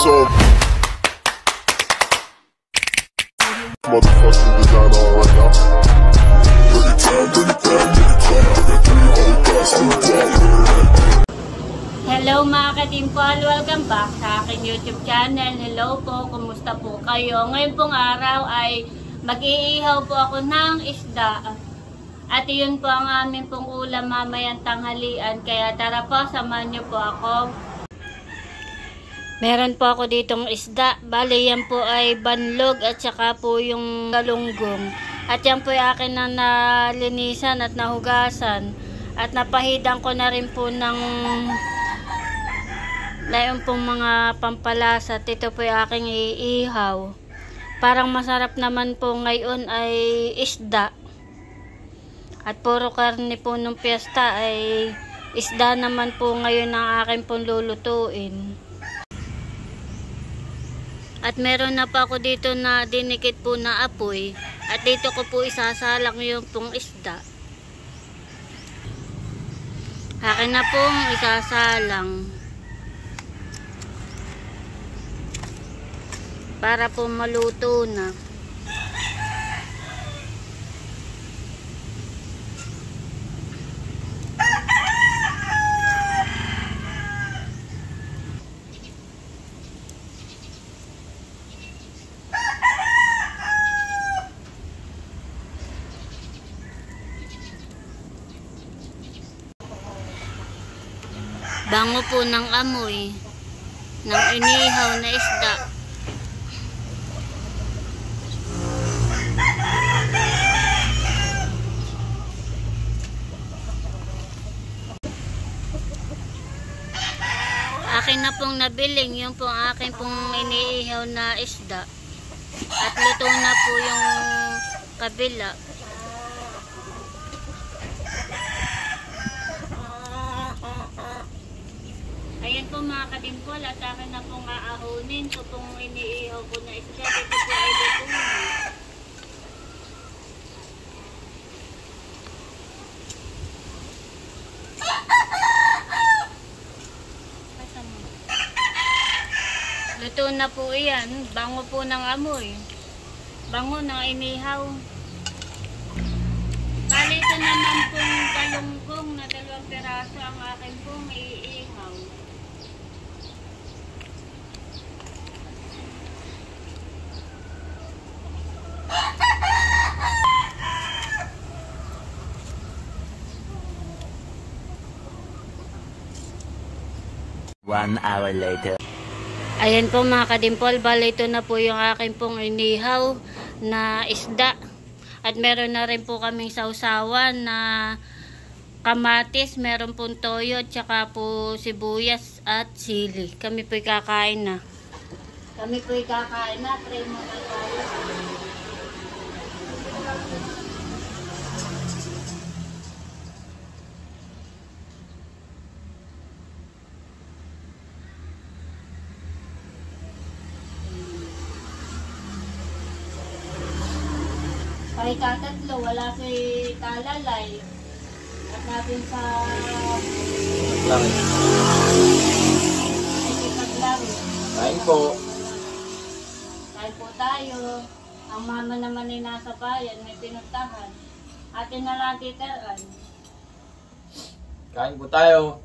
So motherfucking designer right now. Hello mga katimpal, welcome back sa aking YouTube channel. Hello po, kumusta po kayo? Ngayon pong araw ay mag-iihaw po ako ng isda. At yun po ang aming pong ulam mamayang tanghalian. Kaya tara po, samahan niyo po ako. Meron po ako ditong isda. Bali yan po ay banlog at saka po yung galunggong. At yan po ay akin na nalinisan at nahugasan. At napahidan ko na rin po ng layon pong mga pampalasa. Ito po ay aking iihaw. Parang masarap naman po ngayon ay isda. At puro karne po nung piyesta ay isda naman po ngayon ang akin pong lulutuin. At meron na pa ako dito na dinikit po na apoy. At dito ko po isasalang yung pong isda. Akin na pong isasalang. Para po maluto na. Bango po ng amoy ng inihaw na isda. Akin na pong nabiling yung pong akin pong iniihaw na isda. At luto na po yung kabila. Ayan po mga kadimpol, at akin na pong aahonin. Ito pong iniihaw ko na isda. Ito po ay luto na. Luto na po iyan. Bango po ng amoy. Bango ng inihaw. Bali ito naman pong galunggong na 2 piraso ang akin pong iihaw. One hour later. Ayan po mga kadimpol, bali ito na po yung akin pong inihaw na isda. At meron na rin po kaming sausawan na kamatis, meron pong toyo, at saka po sibuyas at sili. Kami po'y kakain na. Kami po'y kakain na. Try mo na tayo. Ay katatlo, wala si Talalay. At natin sa Langit. ay paglangit. Kain po. Kain po tayo. Ang mama naman ay nasa bayan, may pinuntahan. Atin na lang titiraan. Kain po tayo.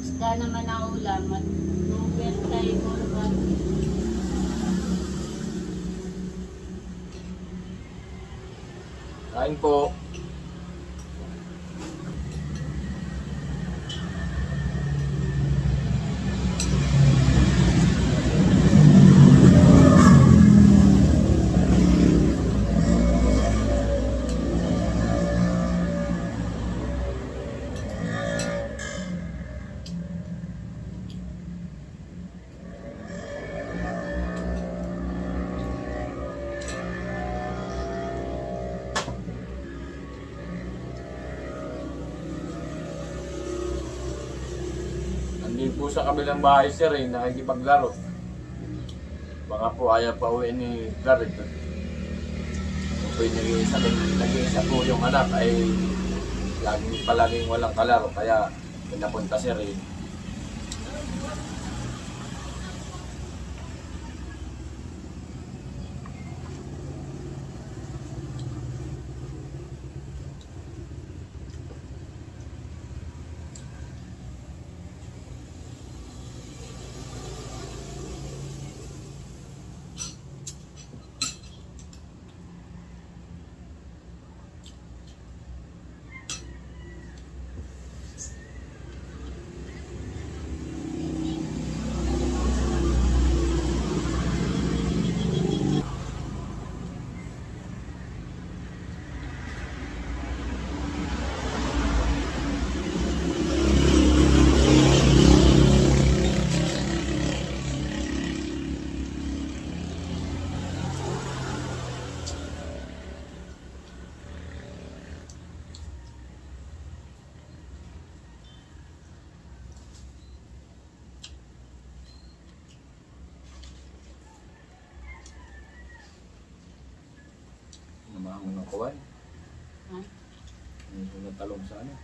Isda naman ang ulam at nubes tayo kurban. Kain po. po sa kabilang bahay si Ray nakikipaglaro. Baka po ayaw pa uwi ni Claret. Kung po yung nag-iisa po yung anak ay palaging walang kalaro kaya pinapunta si Ray. Namahamon ng kuwan. Yung natalong sa ano.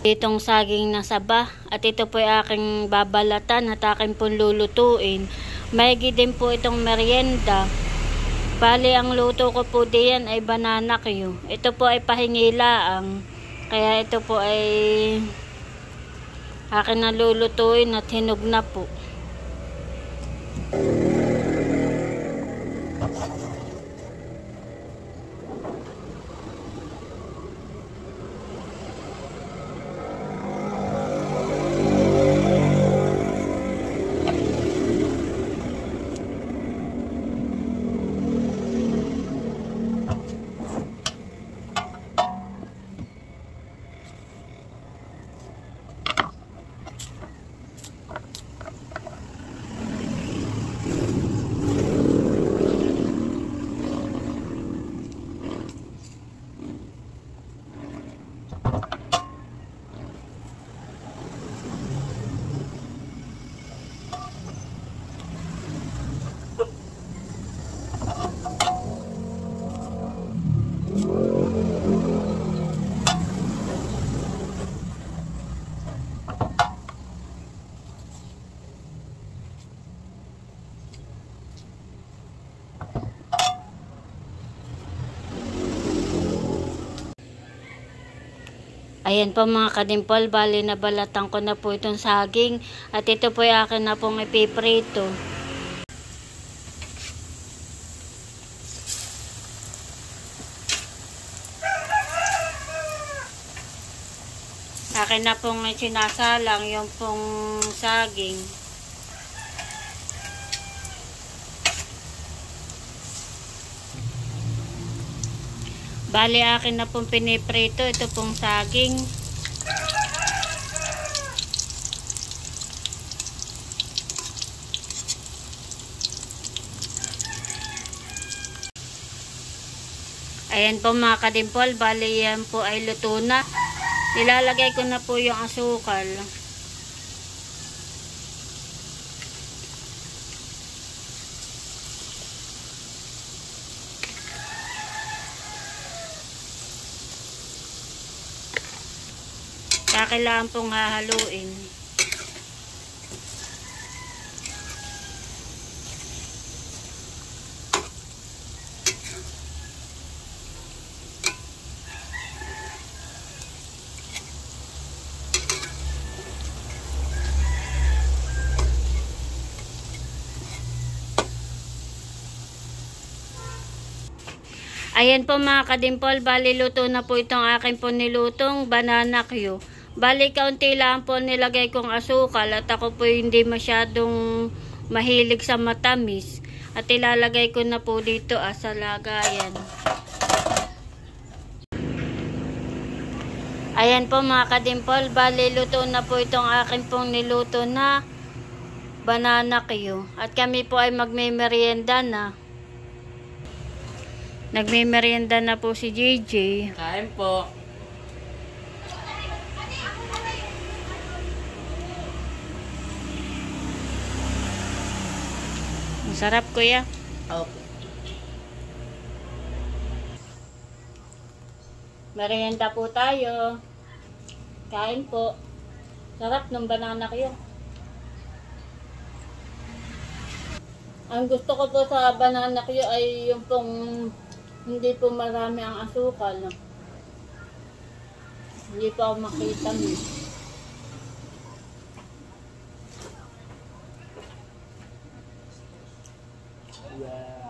Itong saging na saba at ito po ay aking babalatan at aking pong lulutuin. Maigi din po itong merienda. Bali ang luto ko po diyan ay banana Q. Ito po ay pahingilaang. Kaya ito po ay akin na lulutuin at hinog na po. Ayan po mga kadimpol, bali na balatan ko na po itong saging. At ito po yung akin na pong ipiprito. Akin na pong sinasalang yung pong saging. Bali akin na pong piniprito ito pong saging. Ayan po mga kadimpol, bali yan po ay luto na. Nilalagay ko na po yung asukal. Kailangan pong hahaluin. Ayan po mga kadimpol, bali luto na po itong akin po nilutong banana Q. Bali kaunti lang po nilagay kong asukal at ako po hindi masyadong mahilig sa matamis. At ilalagay ko na po dito sa lagayan. Ayan po mga kadimpol, bali luto na po itong akin pong niluto na banana Q. At kami po ay magme-merienda na. Nagme-merienda na po si JJ. Kain po. Masarap kuya. Okay. Merienda po tayo. Kain po. Sarap ng banana Q. Ang gusto ko po sa banana Q ay yung pong hindi po marami ang asukal. Hindi po ako makita. Yeah.